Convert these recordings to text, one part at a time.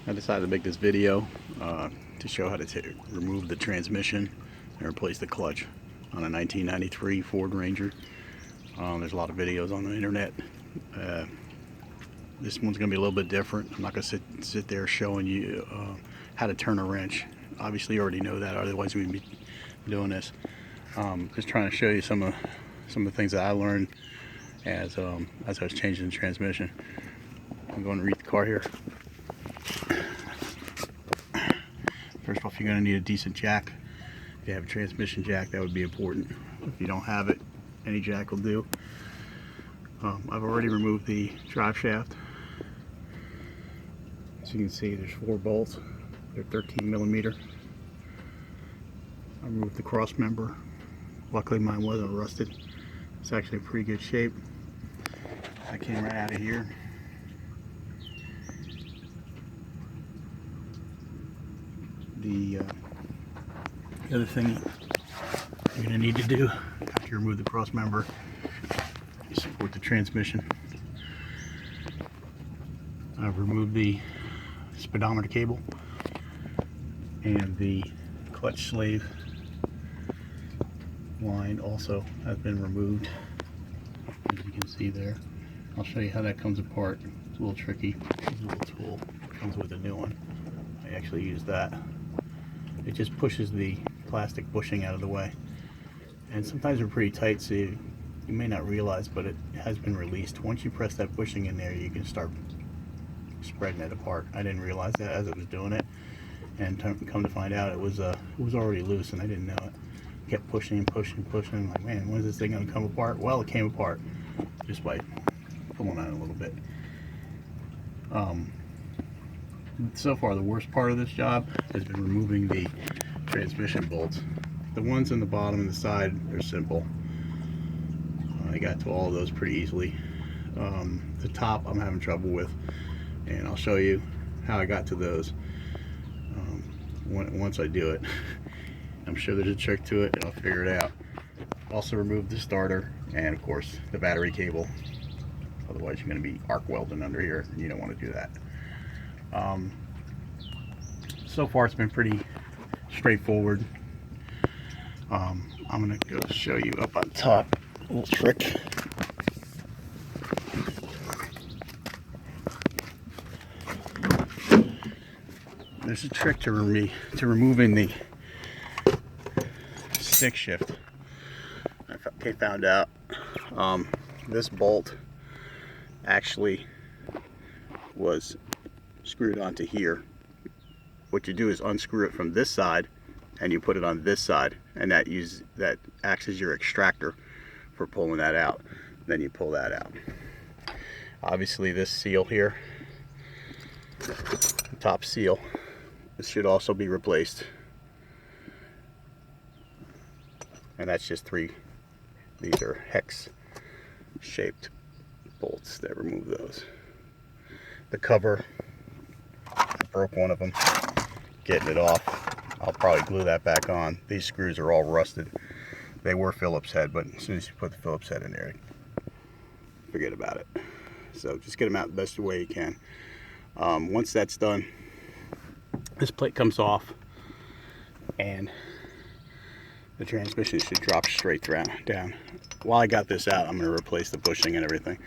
I decided to make this video to show how to remove the transmission and replace the clutch on a 1993 Ford Ranger. There's a lot of videos on the internet. This one's going to be a little bit different. I'm not going to sit there showing you how to turn a wrench. Obviously you already know that, otherwise we'd be doing this. Just trying to show you some of the things that I learned as I was changing the transmission. I'm going to read the car here. First off, you're going to need a decent jack. If you have a transmission jack, that would be important. If you don't have it, any jack will do. I've already removed the drive shaft. As you can see, there's 4 bolts. They're 13 millimeter. I removed the cross member. Luckily mine wasn't rusted. It's actually in pretty good shape. I came right out of here. The other thing you're going to need to do after you remove the cross member is support the transmission. I've removed the speedometer cable, and the clutch slave line also has been removed, as you can see there. I'll show you how that comes apart. It's a little tricky. It's a little tool. It comes with a new one. I actually use that. It just pushes the plastic bushing out of the way, and sometimes they're pretty tight, so you may not realize, but it has been released. Once you press that bushing in there, you can start spreading it apart. I didn't realize that as I was doing it, and come to find out it was already loose, and I didn't know it. Kept pushing and pushing and pushing. I'm like, man, when is this thing going to come apart? Well, it came apart just by pulling on it a little bit. So far, the worst part of this job has been removing the transmission bolts. The ones on the bottom and the side are simple. I got to all of those pretty easily. The top I'm having trouble with, and I'll show you how I got to those once I do it. I'm sure there's a trick to it, and I'll figure it out. Also removed the starter and, of course, the battery cable. Otherwise you're going to be arc welding under here, and you don't want to do that. So far it's been pretty straightforward. I'm going to go show you up on top a little trick. There's a trick to removing the stick shift. I found out this bolt actually was screwed onto here. What you do is unscrew it from this side and you put it on this side, and that acts as your extractor for pulling that out. Then you pull that out. Obviously this seal here, the top seal, this should also be replaced. And that's just 3. These are hex shaped bolts that remove those. The cover, I broke one of them getting it off. I'll probably glue that back on. These screws are all rusted. They were Phillips head, but as soon as you put the Phillips head in there, forget about it. So just get them out the best way you can. Once that's done, this plate comes off and the transmission should drop straight down. While I got this out, I'm going to replace the bushing and everything.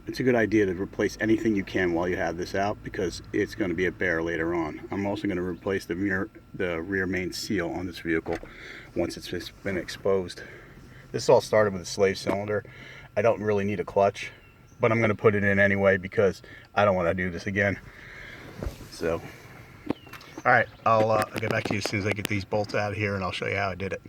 It's a good idea to replace anything you can while you have this out, because it's going to be a bear later on. I'm also going to replace the rear main seal on this vehicle once it's been exposed. This all started with a slave cylinder. I don't really need a clutch, but I'm going to put it in anyway because I don't want to do this again. So, all right, I'll get back to you as soon as I get these bolts out of here, and I'll show you how I did it.